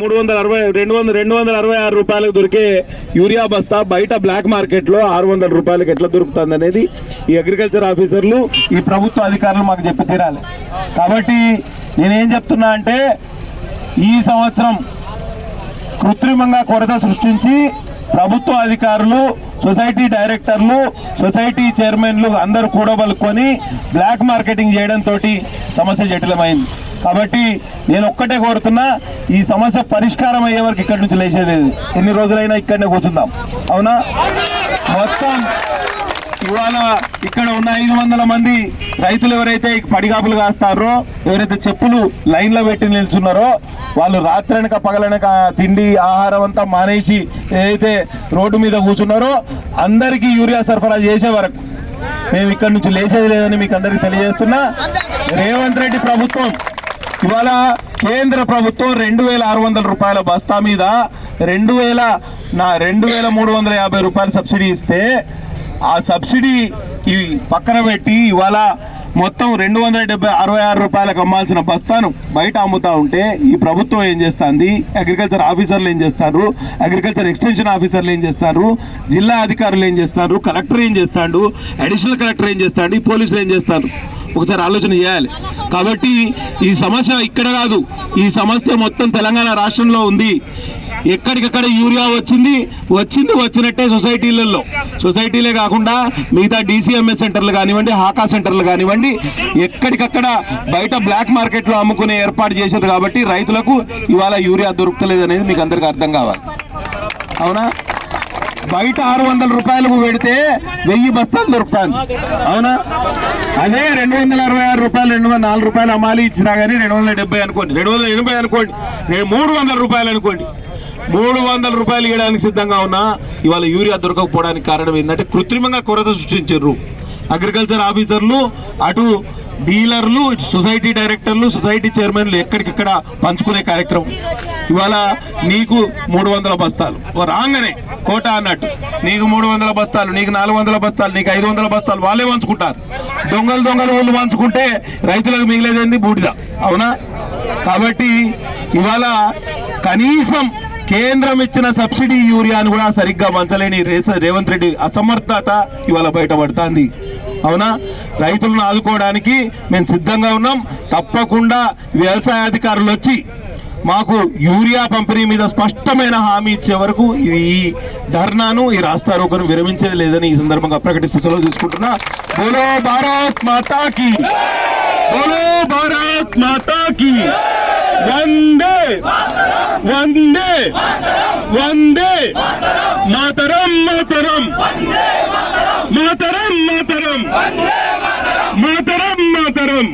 266 రూపాయలకు దొరికే యూరియా బస్తా బయట బ్లాక్ మార్కెట్లో 600 రూపాయలకు ఎట్లా దొరుకుతుంది అనేది ఈ అగ్రికల్చర్ ఆఫీసర్లు ఈ ప్రభుత్వ అధికారులు మాకు చెప్పి తీరాలి. కాబట్టి నేనేం చెప్తున్నా అంటే ఈ సంవత్సరం కృత్రిమంగా కొరత సృష్టించి ప్రభుత్వ అధికారులు, సొసైటీ డైరెక్టర్లు, సొసైటీ చైర్మన్లు అందరూ కూడబలుకొని బ్లాక్ మార్కెటింగ్ చేయడంతో సమస్య జటిలమైంది. కాబట్టి నేను ఒక్కటే కోరుతున్నా, ఈ సమస్య పరిష్కారం అయ్యే వరకు ఇక్కడి నుంచి లేచేది ఎన్ని రోజులైనా ఇక్కడనే కూర్చుందాం. అవునా? మొత్తం ఇవాళ ఇక్కడ ఉన్న 500 మంది రైతులు ఎవరైతే పడిగాపులు కాస్తారో, ఎవరైతే చెప్పులు లైన్లో పెట్టి నిల్చున్నారో, వాళ్ళు రాత్రనక పగలనక తిండి ఆహారం అంతా మానేసి ఏదైతే రోడ్డు మీద కూర్చున్నారో అందరికీ యూరియా సరఫరా చేసే వరకు మేము ఇక్కడ నుంచి లేచేది లేదని మీకు అందరికీ తెలియజేస్తున్నా. రేవంత్ రెడ్డి ప్రభుత్వం ఇవాళ కేంద్ర ప్రభుత్వం 2600 రూపాయల బస్తా మీద 2350 రూపాయల సబ్సిడీ ఇస్తే ఆ సబ్సిడీ ఇవి పక్కన పెట్టి ఇవాళ మొత్తం 266 రూపాయలకు అమ్మాల్సిన బస్తాను బయట అమ్ముతా ఉంటే ఈ ప్రభుత్వం ఏం చేస్తుంది? అగ్రికల్చర్ ఆఫీసర్లు ఏం చేస్తారు? అగ్రికల్చర్ ఎక్స్టెన్షన్ ఆఫీసర్లు ఏం చేస్తారు? జిల్లా అధికారులు ఏం చేస్తారు? కలెక్టర్ ఏం చేస్తాడు? అడిషనల్ కలెక్టర్ ఏం చేస్తాడు? ఈ పోలీసులు ఏం చేస్తారు? ఒకసారి ఆలోచన చేయాలి. కాబట్టి ఈ సమస్య ఇక్కడ కాదు, ఈ సమస్య మొత్తం తెలంగాణ రాష్ట్రంలో ఉంది. ఎక్కడికక్కడ యూరియా వచ్చినట్టే సొసైటీలే కాకుండా మిగతా DCMS సెంటర్లు కానివ్వండి, హాకా సెంటర్లు కానివ్వండి, ఎక్కడికక్కడ బయట బ్లాక్ మార్కెట్లో అమ్ముకునే ఏర్పాటు చేశారు. కాబట్టి రైతులకు ఇవాళ యూరియా దొరుకుతలేదు అనేది మీకు అందరికీ అర్థం కావాలి. అవునా? బయట 600 రూపాయలకు పెడితే 1000 బస్తాలు దొరుకుతాను. అవునా? అదే 266 రూపాయలు 204 రూపాయలు అమ్మాలి ఇచ్చినా కానీ 270 అనుకోండి, 280 అనుకోండి, 300 రూపాయలు అనుకోండి, 300 రూపాయలు ఇవ్వడానికి సిద్ధంగా ఉన్నా ఇవాళ యూరియా దొరకకపోవడానికి కారణం ఏంటంటే కృత్రిమంగా కొరత సృష్టించారు అగ్రికల్చర్ ఆఫీసర్లు, అటు డీలర్లు, ఇటు సొసైటీ డైరెక్టర్లు, సొసైటీ చైర్మన్లు ఎక్కడికక్కడ పంచుకునే కార్యక్రమం. ఇవాళ నీకు 300 బస్తాలు రాగానే కోటా అన్నట్టు, నీకు 300 బస్తాలు, నీకు 400 బస్తాలు, నీకు 500 బస్తాలు వాళ్ళే పంచుకుంటారు. దొంగలు వాళ్ళు పంచుకుంటే రైతులకు మిగిలేదేంది? బూడిద. అవునా? కాబట్టి ఇవాళ కనీసం కేంద్రం ఇచ్చిన సబ్సిడీ యూరియాను కూడా సరిగ్గా పంచలేని రేవంత్ రెడ్డి అసమర్థత ఇవాళ బయటపడుతుంది. అవునా? రైతులను ఆదుకోవడానికి మేము సిద్ధంగా ఉన్నాం. తప్పకుండా వ్యవసాయ అధికారులు వచ్చి మాకు యూరియా పంపిణీ మీద స్పష్టమైన హామీ ఇచ్చే వరకు ఈ ధర్నాను, ఈ రాస్తారోకను విరమించేది లేదని ఈ సందర్భంగా ప్రకటిస్తూ సెలవు తీసుకుంటున్నా. బోలో భారత్ మాతా కీ, బోలో భారత్ మాతా కీ, వందే వందే వందే మాతరం మాతరం మాతరం మాతరం మాతరం మాతరం.